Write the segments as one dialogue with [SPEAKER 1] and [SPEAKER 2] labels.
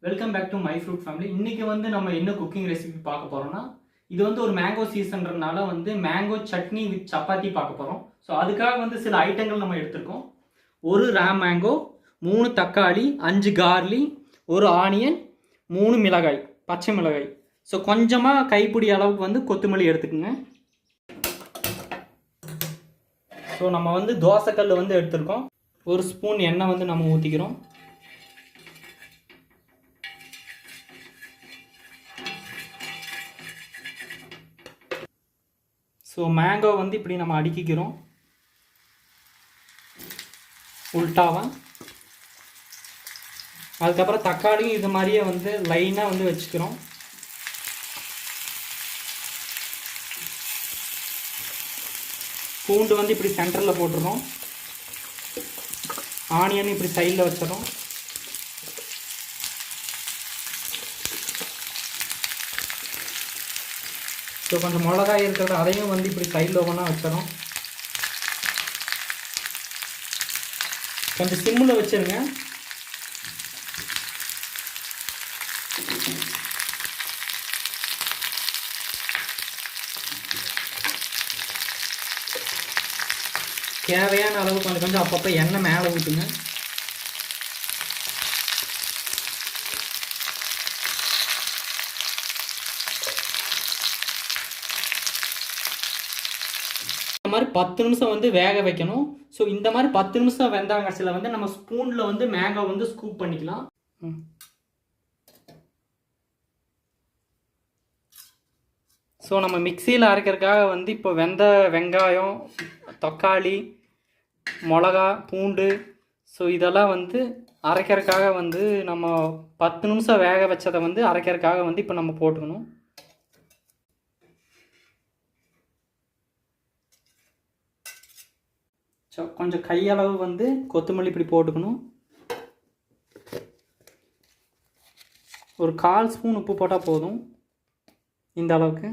[SPEAKER 1] Welcome back to my fruit family. இன்னைக்கு வந்து நம்ம என்ன குக்கிங் ரெசிபி பார்க்க போறோம்னா, இது வந்து ஒரு மேங்கோ சீசன்றனால வந்து மேங்கோ சட்னி வித் சப்பாத்தி பார்க்க போறோம். ஸோ அதுக்காக வந்து சில ஐட்டங்கள் நம்ம எடுத்திருக்கோம். ஒரு ரேம் மேங்கோ, 3 தக்காளி, 5 கார்லி, ஒரு ஆனியன், 3 மிளகாய், பச்சை மிளகாய். ஸோ கொஞ்சமாக கைப்பிடி அளவுக்கு வந்து கொத்தமல்லி எடுத்துக்கோங்க. ஸோ நம்ம வந்து தோசைக்கல் வந்து எடுத்திருக்கோம். ஒரு ஸ்பூன் எண்ணெய் வந்து நம்ம ஊற்றிக்கிறோம். ஸோ மேங்கோ வந்து இப்படி நம்ம அடுக்கிக்கிறோம் உல்ட்டாவா. அதுக்கப்புறம் தக்காளியும் இது மாதிரியே வந்து லைனாக வந்து வச்சுக்கிறோம். பூண்டு வந்து இப்படி சென்டரில் போட்டுறோம். ஆனியன் இப்படி சைடில் வச்சிடறோம். ஸோ கொஞ்சம் மிளகாய் இருக்கிறது அதையும் வந்து இப்படி சைடில் ஒவ்வொன்றா வச்சிடறோம். கொஞ்சம் சிம்மில் வச்சுருங்க. தேவையான அளவு கொஞ்சம் கொஞ்சம் அப்பப்போ எண்ணெய் மேலே ஊற்றுங்க. இந்த மாதிரி 10 நிமிஷம் வந்து வேக வைக்கணும். ஸோ இந்த மாதிரி 10 நிமிஷம் வெந்தாங்கச்சில் வந்து நம்ம ஸ்பூனில் வந்து மேங்கோ வந்து ஸ்கூப் பண்ணிக்கலாம். ஸோ நம்ம மிக்சியில் அரைக்கிறதுக்காக வந்து இப்போ வெங்காயம், தக்காளி, மிளகா, பூண்டு, ஸோ இதெல்லாம் வந்து அரைக்கிறதுக்காக வந்து நம்ம 10 நிமிஷம் வேக வச்சதை வந்து அரைக்கிறதுக்காக வந்து இப்போ நம்ம போட்டுக்கணும். ஸோ கொஞ்சம் கையளவு வந்து கொத்தமல்லி இப்படி போட்டுக்கணும். ஒரு 1/4 ஸ்பூன் உப்பு போட்டால் போதும். இந்த அளவுக்கு.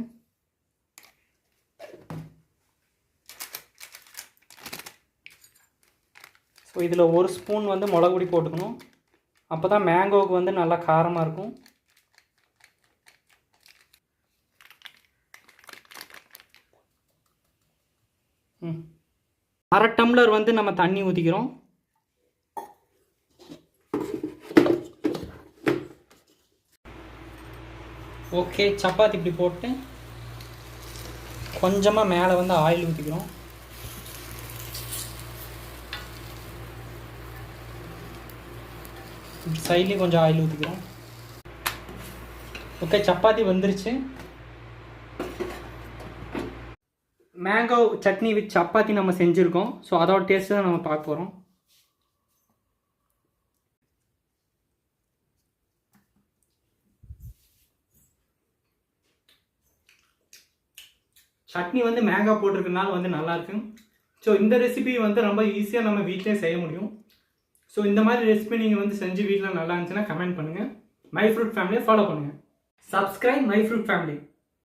[SPEAKER 1] ஸோ இதில் 1 ஸ்பூன் வந்து மிளகு பொடி போட்டுக்கணும். அப்போ தான் மேங்கோவுக்கு வந்து நல்லா காரமாக இருக்கும். அரை டம்ளர் வந்து நம்ம தண்ணி ஊற்றிக்கிறோம். ஓகே, சப்பாத்தி இப்படி போட்டு கொஞ்சமாக மேலே வந்து ஆயில் ஊற்றிக்கிறோம். சைட்லேயும் கொஞ்சம் ஆயில் ஊற்றிக்கிறோம். ஓகே, சப்பாத்தி வந்துருச்சு. மேங்கோ சட்னி வித் சப்பாத்தி நம்ம செஞ்சுருக்கோம். ஸோ அதோட டேஸ்ட் தான் நம்ம பார்க்க போகிறோம். சட்னி வந்து மேங்கோ போட்டிருக்கனால வந்து நல்லாயிருக்கு. ஸோ இந்த ரெசிபி வந்து ரொம்ப ஈஸியாக நம்ம வீட்டிலே செய்ய முடியும். ஸோ இந்த மாதிரி ரெசிபி நீங்கள் வந்து செஞ்சு வீட்டில் நல்லா இருந்துச்சுன்னா கமெண்ட் பண்ணுங்கள். மை ஃப்ரூட் ஃபேமிலியை ஃபாலோ பண்ணுங்கள். Subscribe my fruit family.